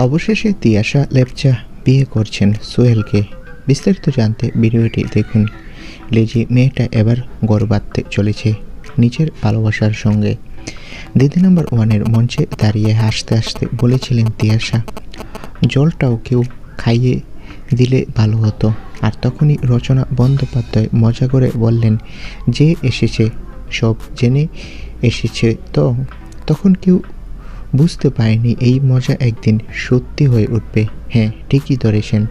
অবশেষে তিয়াশা লেপচা বিয়ে করছেন সোহেলকে। বিস্তারিত জানতে ভিডিওটি দেখুন। লেজি মেয়েটা এবার গড় বাঁধতে চলেছে নিজের ভালোবাসার সঙ্গে। দিদি নাম্বার ওয়ানের মঞ্চে দাঁড়িয়ে হাসতে হাসতে বলেছিলেন তিয়াশা, জলটাও কেউ খাইয়ে দিলে ভালো হতো। আর তখনই রচনা বন্দ্যোপাধ্যায় মজা করে বললেন, যে এসেছে সব জেনে এসেছে। তখন কেউ বুঝতে পারেনি এই মজা একদিন সত্যি হয়ে উঠবে। হ্যাঁ, ঠিকই ধরেছেন।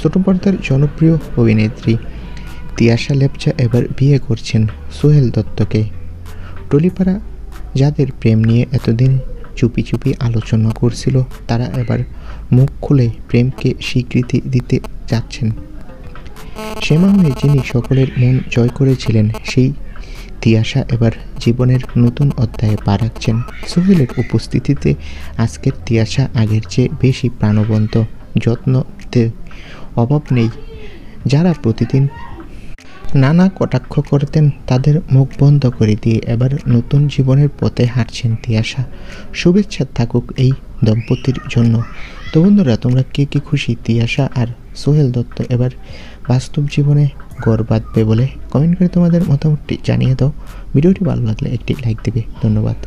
ছোট পর্দার জনপ্রিয় অভিনেত্রী তিয়াশা লেপচা এবার বিয়ে করছেন সোহেল দত্তকে। টলিপাড়া যাদের প্রেম নিয়ে এতদিন চুপি চুপি আলোচনা করছিল, তারা এবার মুখ খুলে প্রেমকে স্বীকৃতি দিতে যাচ্ছেন। শ্যামা হয়ে যিনি সকলের মন জয় করেছিলেন, সেই তিয়াশা এবার জীবনের নতুন অধ্যায়ে পা রাখছেন। সোহেলের উপস্থিতিতে আজকের তিয়াশা আগের চেয়ে বেশি প্রাণবন্ত, যত্নতে অভাব নেই। যারা প্রতিদিন নানা কটাক্ষ করতেন, তাদের মুখ বন্ধ করে দিয়ে এবার নতুন জীবনের পথে হাঁটছেন তিয়াশা। শুভেচ্ছা থাকুক এই দম্পতির জন্য। তো বন্ধুরা, তোমরা কে কে খুশি তিয়াশা আর সোহেল দত্ত এবার বাস্তব জীবনে গড় বাঁধবে বলে? কমেন্ট করে তোমাদের মতামতটি জানিয়ে দাও। ভিডিওটি ভালো লাগলে একটি লাইক দেবে। ধন্যবাদ।